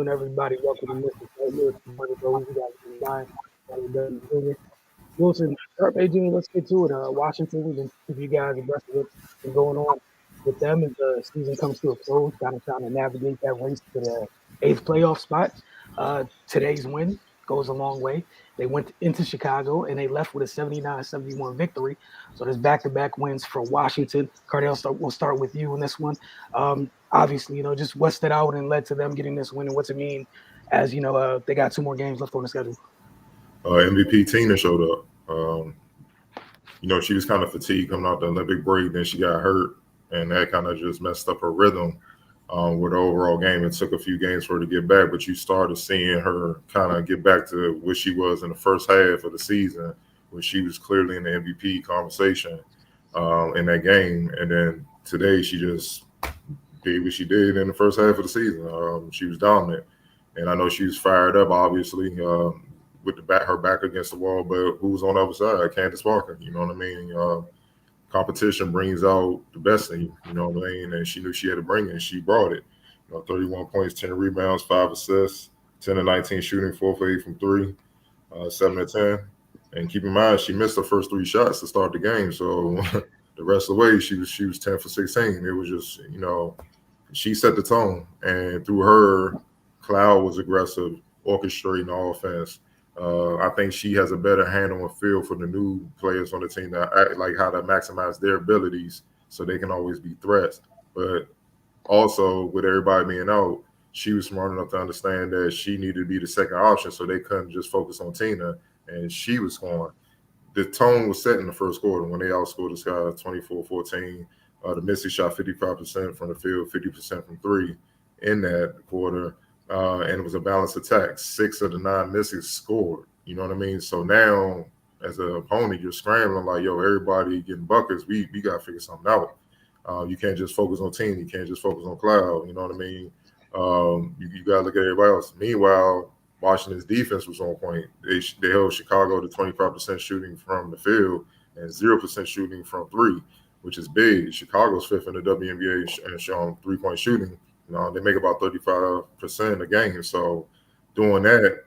and everybody. Welcome to Mr. St. Louis. We got Ryan, W. Jr. Wilson, Sharp A Jr. Let's get to it. Washington, we've been keep you guys abreast of what's been going on with them as the season comes to a close, kind of trying to navigate that race to the eighth playoff spot. Today's win goes a long way. They went into Chicago and they left with a 79-71 victory. So there's back-to-back wins for Washington. Cardell, we'll start with you in this one. Obviously, just what stood out and led to them getting this win and what's it mean as, they got 2 more games left on the schedule. MVP Tina showed up. She was kind of fatigued coming out the Olympic break. Then she got hurt, and that kind of just messed up her rhythm with the overall game. It took a few games for her to get back, but you started seeing her kind of get back to what she was in the first half of the season, where she was clearly in the MVP conversation in that game. And then today she just did what she did in the first half of the season. She was dominant, and I know she was fired up, obviously, with her back against the wall. But who's on the other side? Candace Parker. You know what I mean? Competition brings out the best in you. You know what I mean? And she knew she had to bring it, and she brought it. 31 points, 10 rebounds, 5 assists, 10 of 19 shooting, 4 for 8 from 3, 7 of 10. And keep in mind, she missed the first 3 shots to start the game. So the rest of the way, she was 10 for 16. It was just, she set the tone. And through her, Cloud was aggressive, orchestrating the offense. I think she has a better handle and feel for the new players on the team that act like how to maximize their abilities so they can always be threats. But also, with everybody being out, she was smart enough to understand that she needed to be the second option, so they couldn't just focus on Tina, and she was scoring. The tone was set in the first quarter when they outscored the Sky 24-14. The Missy shot 55% from the field, 50% from 3 in that quarter. And it was a balanced attack. 6 of the 9 misses scored. You know what I mean? So now, as an opponent, you're scrambling like, yo, everybody getting buckets. We got to figure something out. You can't just focus on team. You can't just focus on Cloud. You know what I mean? You got to look at everybody else. Meanwhile, Washington's defense was on point. They held Chicago to 25% shooting from the field and 0% shooting from 3, which is big. Chicago's 5th in the WNBA and showing 3-point shooting. They make about 35% a game. So doing that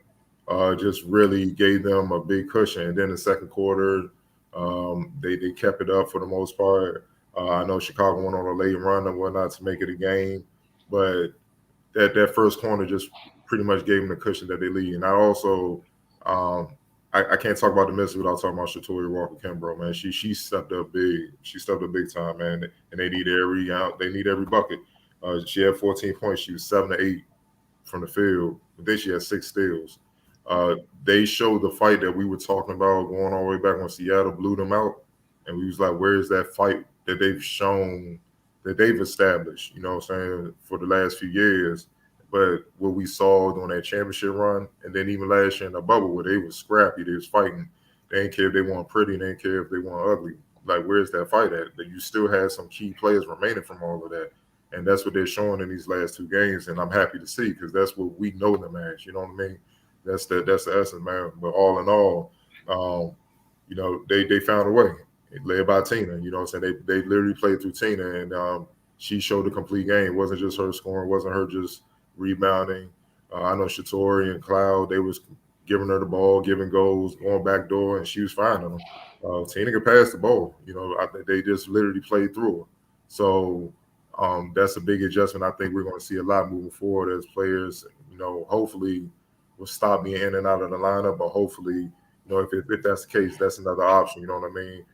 just really gave them a big cushion. And then the second quarter, they kept it up for the most part. I know Chicago went on a late run and whatnot to make it a game. But that first corner just pretty much gave them the cushion that they lead. And I also I can't talk about the Misses without talking about Shatori Walker-Kimbrough, man. She stepped up big. She stepped up big time, man. And they need every bucket. She had 14 points. She was 7 of 8 from the field. But then she had 6 steals. They showed the fight that we were talking about going all the way back when Seattle blew them out. And we was like, where is that fight that they've shown, that they've established, you know what I'm saying, for the last few years? But what we saw during that championship run, and then even last year in the bubble where they was scrappy, they was fighting. They didn't care if they weren't pretty. They didn't care if they weren't ugly. Like, where's that fight at? That you still had some key players remaining from all of that. And that's what they're showing in these last 2 games. And I'm happy to see, because that's what we know them as. You know what I mean? That's the essence, man. But all in all, they found a way. Led by Tina. You know what I'm saying? They literally played through Tina, and she showed a complete game. It wasn't just her scoring. It wasn't her just rebounding. I know Shatori and Cloud, they was giving her the ball, giving goals, going back door, and she was finding them. Tina could pass the ball. I think they just literally played through her. So that's a big adjustment. I think we're going to see a lot moving forward as players, hopefully will stop being in and out of the lineup, but hopefully, if that's the case, that's another option. You know what I mean?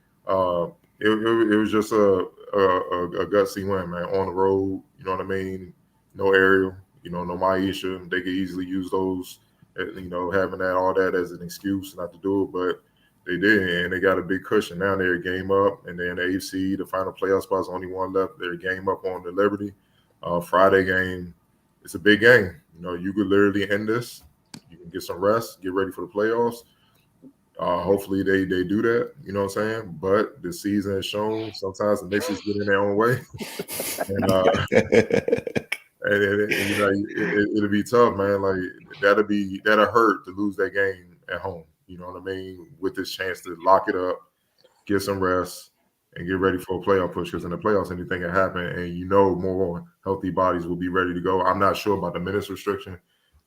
It was just a gutsy win, man, on the road. You know what I mean? No Ariel, no Maisha. They could easily use those, having all that as an excuse not to do it, but they did, and they got a big cushion. Now they're a game up, and then the AFC, the final playoff spot's only one left. They're a game up on the Liberty. Friday game, it's a big game. You could literally end this. You can get some rest, get ready for the playoffs. Hopefully they do that, you know what I'm saying? But the season has shown sometimes the Knicks get in their own way. It'll be tough, man. Like that'll hurt to lose that game at home. You know what I mean? With this chance to lock it up, get some rest, and get ready for a playoff push. Because in the playoffs, anything can happen, and more healthy bodies will be ready to go. I'm not sure about the minutes restriction.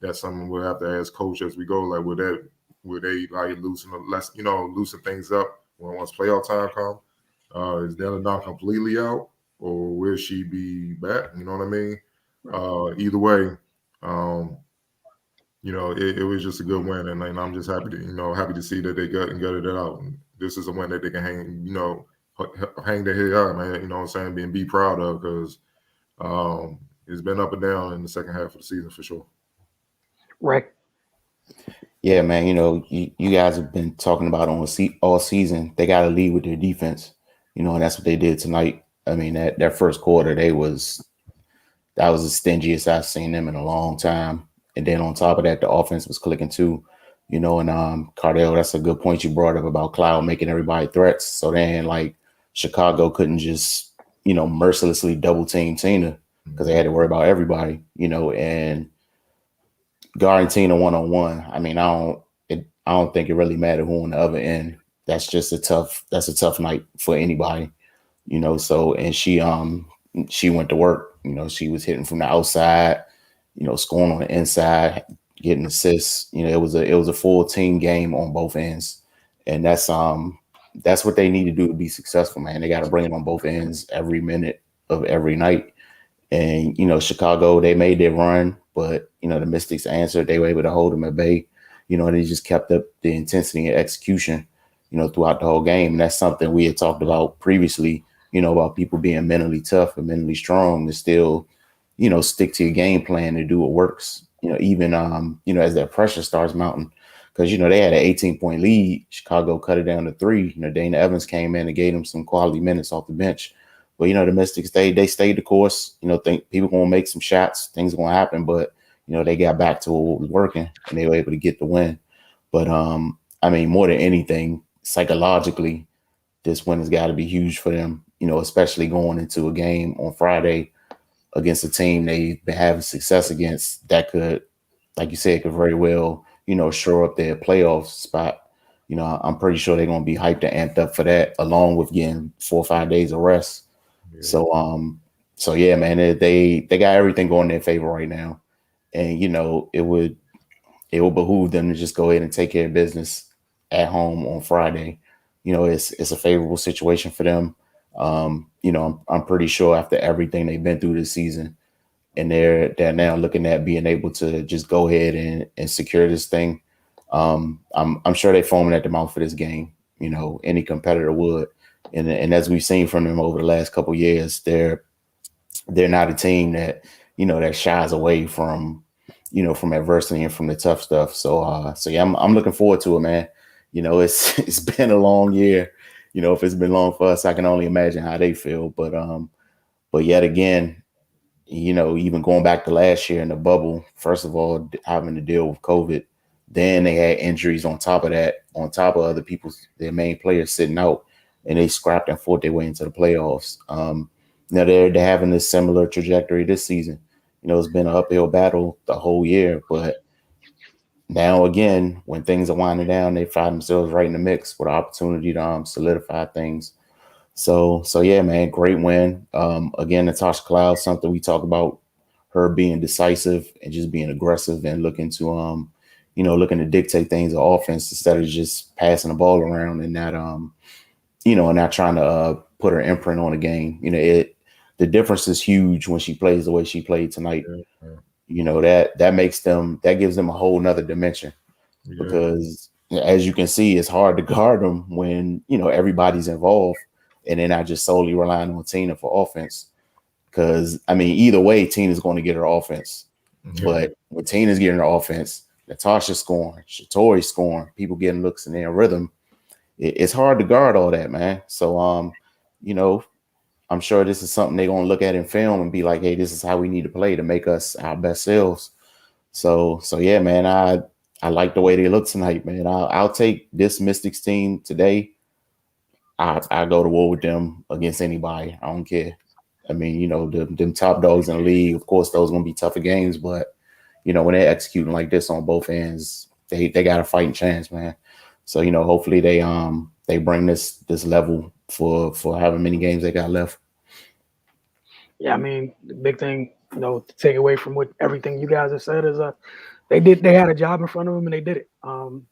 that's something we'll have to ask coach as we go. Like, would they like loosen things up when once playoff time comes? Is Della not completely out, or will she be back? You know what I mean? Either way, um, it was just a good win, and I'm just happy to see that they gutted it out. And this is a win that they can hang their head up, man. You know what I'm saying? Be proud of, because it's been up and down in the second half of the season for sure. Right. Yeah, man. You guys have been talking about all season. They got to lead with their defense, and that's what they did tonight. I mean, that first quarter, that was the stingiest I've seen them in a long time. And then on top of that, the offense was clicking too, and Cardell, that's a good point you brought up about Cloud making everybody threats. So then, like, Chicago couldn't just, mercilessly double team Tina, because they had to worry about everybody, and guarding Tina one-on-one. I mean, I don't think it really mattered who on the other end. That's a tough night for anybody, So, and she went to work. She was hitting from the outside, scoring on the inside, getting assists. It was a full team game on both ends, and that's what they need to do to be successful, man. They got to bring it on both ends every minute of every night. And Chicago, they made their run, but the Mystics answered. They were able to hold them at bay. They just kept up the intensity and execution, throughout the whole game. And that's something we had talked about previously, about people being mentally tough and mentally strong to still, stick to your game plan to do what works. Even as that pressure starts mounting, because they had an 18-point lead. Chicago cut it down to 3. Dana Evans came in and gave them some quality minutes off the bench. But the Mystics, they stayed the course. Think people gonna make some shots, things gonna happen, but they got back to what was working and they were able to get the win. But I mean, more than anything, psychologically, this win has got to be huge for them. Especially going into a game on Friday against a team they've been having success against that could, like you said, could very well, shore up their playoff spot. I'm pretty sure they're gonna be hyped and amped up for that, along with getting 4 or 5 days of rest. Yeah. So yeah, man, they got everything going in their favor right now, and it would behoove them to just go ahead and take care of business at home on Friday. It's a favorable situation for them. I'm pretty sure after everything they've been through this season, and they're now looking at being able to just go ahead and secure this thing. I'm sure they're foaming at the mouth for this game. Any competitor would. And as we've seen from them over the last couple of years, they're not a team that, that shies away from, from adversity and from the tough stuff. So yeah, I'm looking forward to it, man. It's been a long year. If it's been long for us, I can only imagine how they feel. But yet again, even going back to last year in the bubble, first of all, having to deal with COVID, then they had injuries on top of that, on top of other their main players sitting out, and they scrapped and fought their way into the playoffs. Now they're having a similar trajectory this season. It's been an uphill battle the whole year, but now again, when things are winding down, they find themselves right in the mix with an opportunity to solidify things. So yeah, man, great win. Again, Natasha Cloud, something we talk about, her being decisive and just being aggressive and looking to looking to dictate things on offense instead of just passing the ball around and not and not trying to put her imprint on the game. The difference is huge when she plays the way she played tonight. Yeah. That gives them a whole nother dimension. Yeah. Because as you can see, it's hard to guard them when everybody's involved and they're not just solely relying on Tina for offense. Because I mean, either way, Tina's going to get her offense. Yeah. But when Tina's getting her offense, Natasha's scoring, Shatori's scoring, people getting looks in their rhythm. It's hard to guard all that, man. So I'm sure this is something they're gonna look at in film and be like, hey, this is how we need to play to make us our best selves. So yeah, man, I like the way they look tonight, man. I'll take this Mystics team today. I go to war with them against anybody. I don't care. I mean, them top dogs in the league, of course, those are gonna be tougher games, but when they're executing like this on both ends, they got a fighting chance, man. So hopefully they bring this level for however many games they got left. Yeah, I mean, the big thing, to take away from what everything you guys have said is They had a job in front of them and they did it.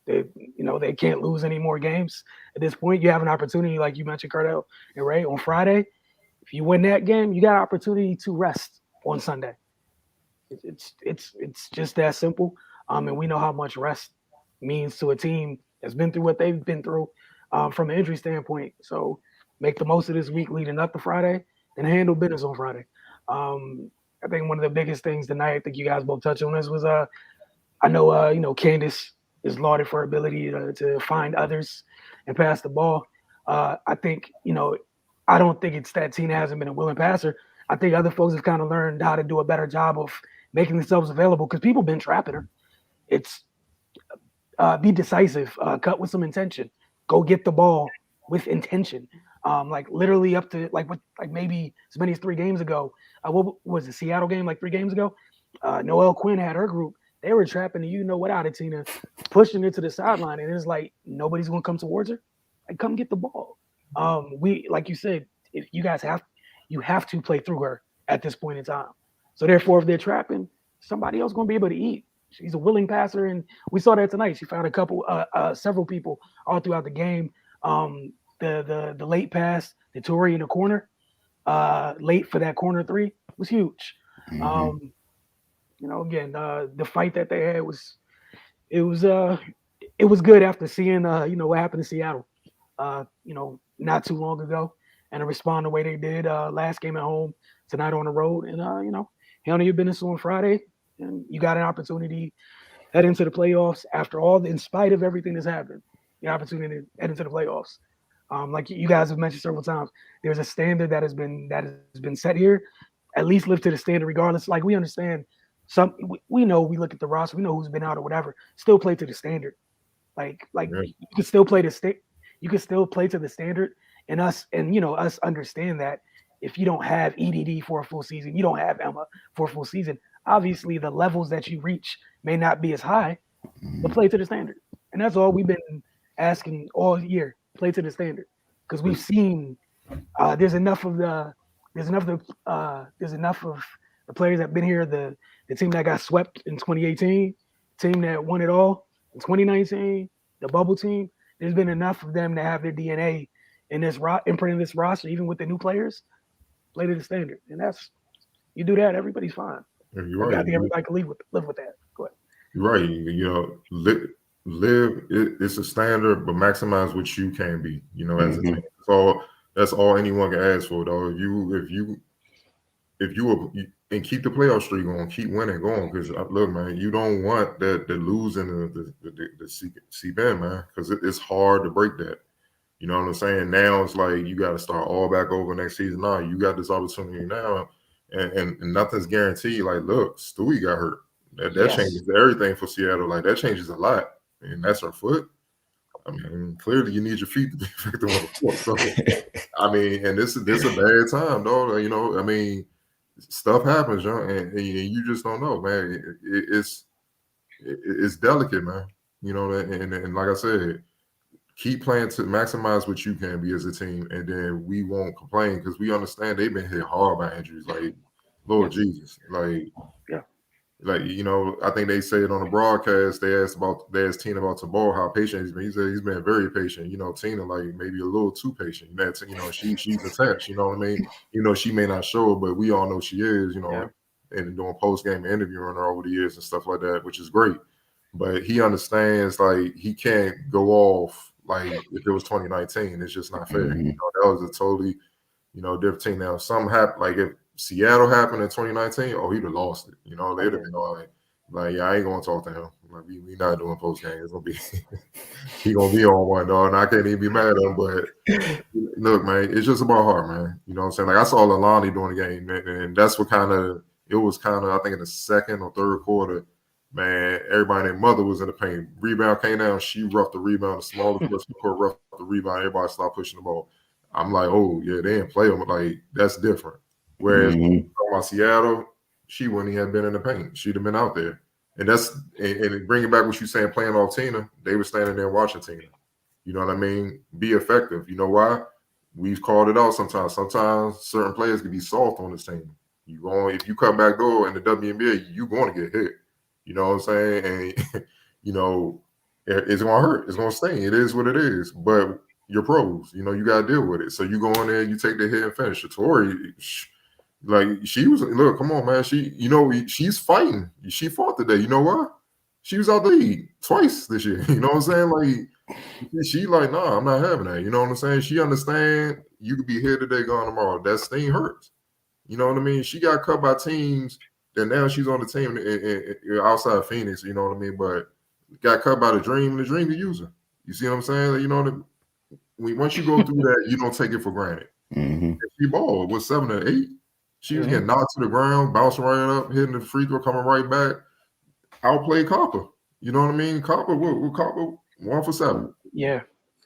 They can't lose any more games at this point. You have an opportunity, like you mentioned, Cardell and Ray, on Friday. If you win that game, you got an opportunity to rest on Sunday. It's just that simple. And we know how much rest means to a team that's been through what they've been through from an injury standpoint. So make the most of this week leading up to Friday and handle business on Friday. I think one of the biggest things tonight, I think you guys both touched on this, was I know Candace is lauded for her ability to find others and pass the ball. I think I don't think it's that Tina hasn't been a willing passer. I think other folks have kind of learned how to do a better job of making themselves available because people been trapping her. It's be decisive, cut with some intention, go get the ball with intention. Like literally up to like maybe as many as 3 games ago. What was the Seattle game like 3 games ago? Noelle Quinn had her group. They were trapping the what out of Tina, pushing her to the sideline, and it's like nobody's gonna come towards her. Like come get the ball. We like you said, if you guys have to play through her at this point in time. So therefore, if they're trapping, somebody else gonna be able to eat. She's a willing passer, and we saw that tonight. She found several people all throughout the game. The late pass to Tori in the corner, late for that corner 3 was huge. Mm-hmm. Again, the fight that they had was good after seeing what happened in Seattle, not too long ago, and to respond the way they did last game at home, tonight on the road, and handle your business on Friday, and you got an opportunity head into the playoffs after in spite of everything that's happened, the opportunity to head into the playoffs. Like you guys have mentioned several times, there's a standard that has been set here. At least live to the standard, regardless. Like we understand, we know, we look at the roster, we know who's been out or whatever. Still play to the standard. Like you can still play you can still play to the standard, and us understand that if you don't have EDD for a full season, you don't have Emma for a full season. Obviously, the levels that you reach may not be as high, but play to the standard, and that's all we've been asking all year. Play to the standard, because we've seen there's enough of the players that have been here. The team that got swept in 2018, team that won it all in 2019, the bubble team. There's been enough of them to have their DNA in this imprint in this roster, even with the new players. Play to the standard, and you do that, everybody's fine. Yeah, you're right. I think everybody can live with that. Go ahead. You're right. Live. It's a standard, but maximize what you can be. As a team. So that's all anyone can ask for, though. If you and keep the playoff streak going, keep winning going. Because look, man, you don't want that losing the C-band, man, because it's hard to break that. You know what I'm saying? Now it's like you got to start all back over next season. Now you got this opportunity now, and nothing's guaranteed. Like, look, Stewie got hurt. That changes everything for Seattle. Like that changes a lot, and that's her foot. I mean, clearly you need your feet to be effective on the court. So, I mean, and this is a bad time, though. I mean, stuff happens, and you just don't know, man. It's delicate, man. And like I said, keep playing to maximize what you can be as a team, and then we won't complain because we understand they've been hit hard by injuries. Like, Lord Jesus, like. I think they said on the broadcast, they asked Tina about Tabor, how patient he's been. He said he's been very patient. Tina, like maybe a little too patient. She's attached, you know what I mean? She may not show it, but we all know she is, and doing post-game interviewing her over the years and stuff like that, which is great. But he understands, like, he can't go off like if it was 2019. It's just not fair. Mm-hmm. That was a totally, different team. Now, something happened, like if Seattle happened in 2019, he'd have lost it. They'd have been all like, yeah, I ain't gonna talk to him. Like, we not doing post game. It's gonna be he gonna be on one, dog, and I can't even be mad at him. But look, man, it's just about heart, man. You know what I'm saying? Like I saw Lalani during the game, and that's what it was I think in the second or third quarter, man, everybody and their mother was in the paint. Rebound came down, she roughed the rebound, the smallest person court roughed the rebound, everybody started pushing the ball. I'm like, oh yeah, they didn't play them. Like that's different. Whereas about Seattle, she wouldn't have been in the paint. She'd have been out there. And bringing back what you're saying, playing off Tina, they were standing there watching Tina. You know what I mean? Be effective. You know why? We've called it out sometimes. Sometimes certain players can be soft on this team. If you come back door in the WNBA, you're going to get hit. You know what I'm saying? And you know, it's gonna hurt. It's gonna sting. It is what it is. But you're pros. You know, you gotta deal with it. So you go in there, you take the hit and finish. Tori, like she was. Look, come on, man. She's fighting. She fought today. You know what? She was out the league twice this year. You know what I'm saying? Like she like, nah, I'm not having that. You know what I'm saying? She understand you could be here today, gone tomorrow. That sting hurts. You know what I mean? She got cut by teams. Then now she's on the team outside Phoenix. You know what I mean? But got cut by the Dream. The Dream could use her. You see what I'm saying? You know, once you go through that, you don't take it for granted. Mm-hmm. She balled with 7 or 8. She was getting knocked to the ground, bouncing right up, hitting the free throw, coming right back. Outplayed Copper. You know what I mean? Copper, Copper 1 for 7. Yeah.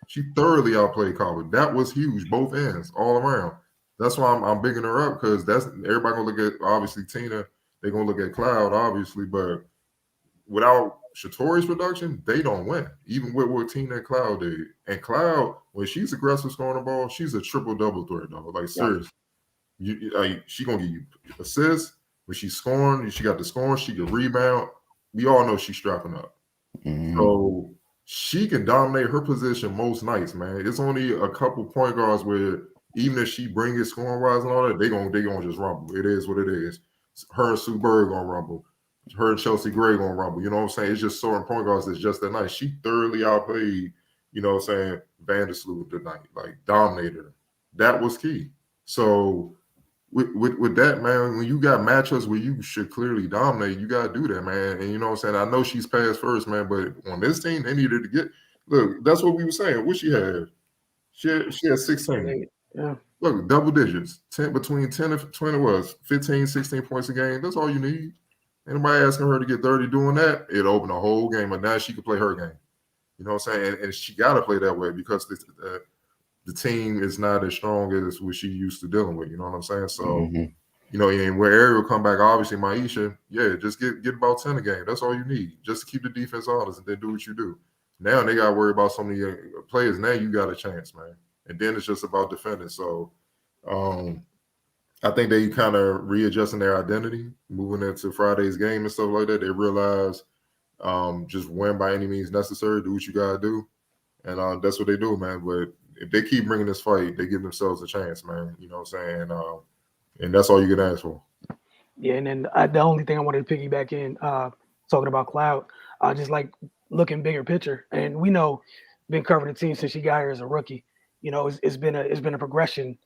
She thoroughly outplayed Copper. That was huge, both ends, all around. That's why I'm bigging her up, because that's everybody gonna look at, obviously Tina. They're gonna look at Cloud, obviously, but without Shatori's production, they don't win. Even with what Tina and Cloud did. And Cloud, when she's aggressive scoring the ball, she's a triple-double threat, though. Like, seriously. She gonna give you assists. When she's scoring, she got the scoring, she can rebound. We all know she's strapping up. Mm-hmm. So she can dominate her position most nights, man. It's only a couple point guards where even if she brings it scoring wise and all that, they gonna just rumble. It is what it is. Her and Sue Bird gonna rumble. Her and Chelsea Gray gonna rumble. You know what I'm saying? It's just certain point guards that's just that night. She thoroughly outplayed, you know what I'm saying, Vandersloot tonight. Like, dominated her. That was key. So with that, man, when you got matchups where you should clearly dominate, you gotta do that, man. And you know what I'm saying? I know she's passed first, man, but on this team, they needed to get. Look, that's what we were saying. What she had? She had 16. Yeah. Look, double digits. Between 10 and 20 was 15, 16 points a game. That's all you need. Anybody asking her to get 30 doing that, it opened a whole game, and now she can play her game. You know what I'm saying? And she got to play that way, because the team is not as strong as what she used to dealing with. You know what I'm saying? So, you know, and where Ariel come back, obviously, Maisha, yeah, just get about 10 a game. That's all you need. Just to keep the defense honest and then do what you do. Now they got to worry about so many players. Now you got a chance, man. And then it's just about defending. So, I think they kind of readjusting their identity, moving into Friday's game and stuff like that. They realize just win by any means necessary, do what you got to do. And that's what they do, man. But if they keep bringing this fight, they give themselves a chance, man. You know what I'm saying? And that's all you can ask for. Yeah, and then the only thing I wanted to piggyback in, talking about Cloud, just like looking bigger picture. And we know, been covering the team since she got here as a rookie. You know, it's been a progression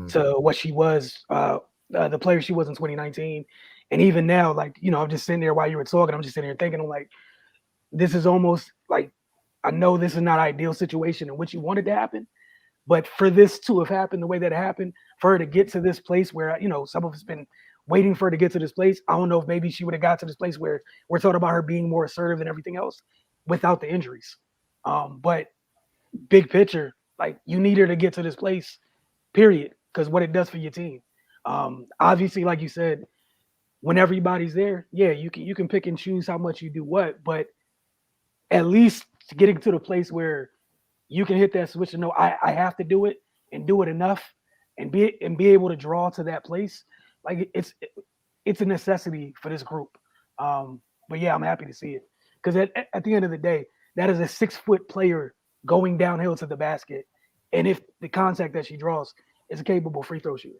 to what she was, the player she was in 2019, and even now, like, you know, I'm just sitting there while you were talking. I'm just sitting there thinking, I'm like, this is almost like, I know this is not an ideal situation in which you wanted to happen, but for this to have happened the way that it happened, for her to get to this place where, you know, some of us been waiting for her to get to this place. I don't know if maybe she would have got to this place where we're talking about her being more assertive and everything else without the injuries. But big picture, like, you need her to get to this place, period, because what it does for your team. Obviously, like you said, when everybody's there, yeah, you can pick and choose how much you do what, but at least getting to the place where you can hit that switch and know I have to do it and do it enough and be able to draw to that place. Like, it's a necessity for this group. But yeah, I'm happy to see it, because at the end of the day, that is a 6-foot player going downhill to the basket, and if the contact that she draws is a capable free throw shooter.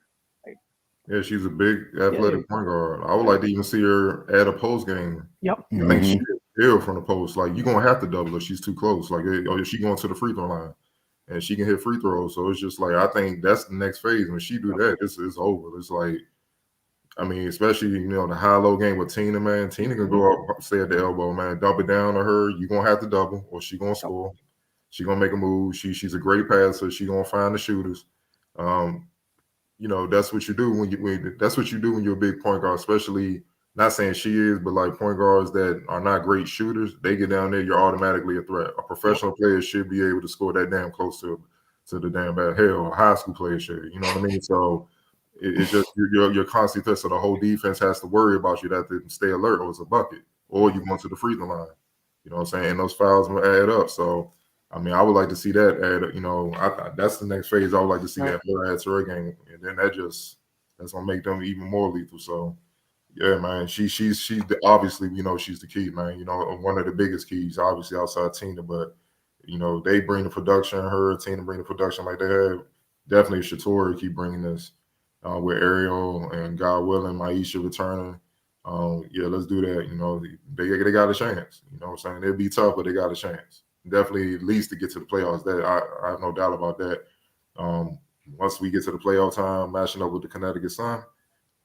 Yeah, she's a big athletic point guard. I would like to even see her add a post game. Yep. I think she's ill from the post. Like, you're going to have to double her. She's too close. Like, she going to the free throw line, and she can hit free throws. So it's just like, I think that's the next phase. When she do that, it's over. It's like, I mean, especially, you know, the high-low game with Tina, man. Tina can go up, stay at the elbow, man. Dump it down to her. You're going to have to double, or she going to score. She going to make a move. She's a great passer. She going to find the shooters. You know, that's what you do that's what you do when you're a big point guard, especially, not saying she is, but like point guards that are not great shooters, they get down there, you're automatically a threat. A professional player should be able to score that damn close to the damn bad. Hell, a high school player should, you know what I mean? So it's just you're constantly threat. So the whole defense has to worry about you, that to stay alert, or it's a bucket, or you going to the free throw line. You know what I'm saying? And those fouls will add up. So I mean, I would like to see that add, you know, that's the next phase. I would like to see that add to her game. And then that's going to make them even more lethal. So, Yeah, man. She's obviously, she's the key, man. One of the biggest keys, obviously outside Tina, but they bring the production. Her and Tina bring the production like they have. Definitely Shatori keep bringing this with Ariel and God willing, Maisha returning. Yeah, let's do that. They got a chance. You know what I'm saying? It'll be tough, but they got a chance. Definitely at least to get to the playoffs. That I have no doubt about that. Once we get to the playoff time, matching up with the Connecticut Sun,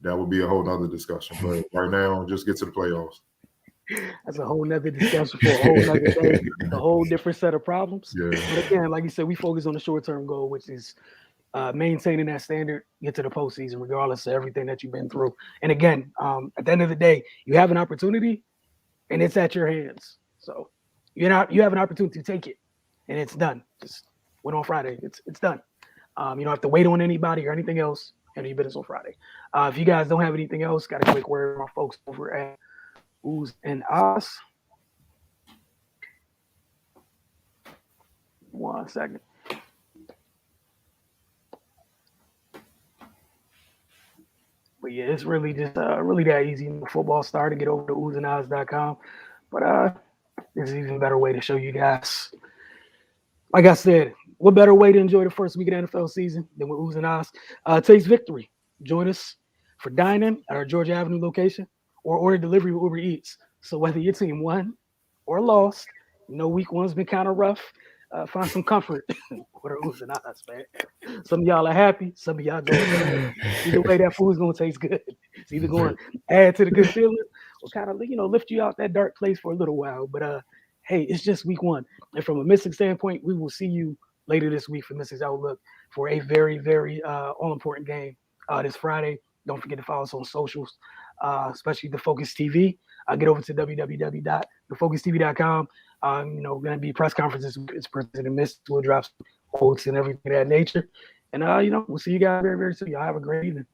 that would be a whole nother discussion. But right now, just get to the playoffs. That's a whole nother discussion for a whole nother day, a whole different set of problems. Yeah. But again, like you said, we focus on the short-term goal, which is maintaining that standard, get to the postseason, regardless of everything that you've been through. And again, at the end of the day, you have an opportunity, and it's at your hands. So you have an opportunity to take it, and it's done. Just went on Friday. It's done. You don't have to wait on anybody or anything else. And your business on Friday. If you guys don't have anything else, got a quick word from our folks over at Ooze and Us. 1 second. But yeah, it's really just really that easy. Football star to get over to oozeandeyes.com. But there's an even better way to show you guys. Like I said, what better way to enjoy the first week of the NFL season than with Ooze and Eyes? Taste victory. Join us for dining at our Georgia Avenue location or order delivery with Uber Eats. So whether your team won or lost, week one's been kind of rough. Find some comfort with our Ooze and Eyes, man. Some of y'all are happy. Some of y'all going either way, that food's going to taste good. It's either going to add to the good feeling or kind of, lift you out that dark place for a little while. But, hey, it's just week one. And from a Mystics standpoint, we will see you later this week for Mystics Outlook for a very, very all-important game this Friday. Don't forget to follow us on socials, especially The Focus TV. Get over to www.thefocustv.com. Going to be press conferences. It's President Mystics. We'll drop some quotes and everything of that nature. And, we'll see you guys very, very soon. Y'all have a great evening.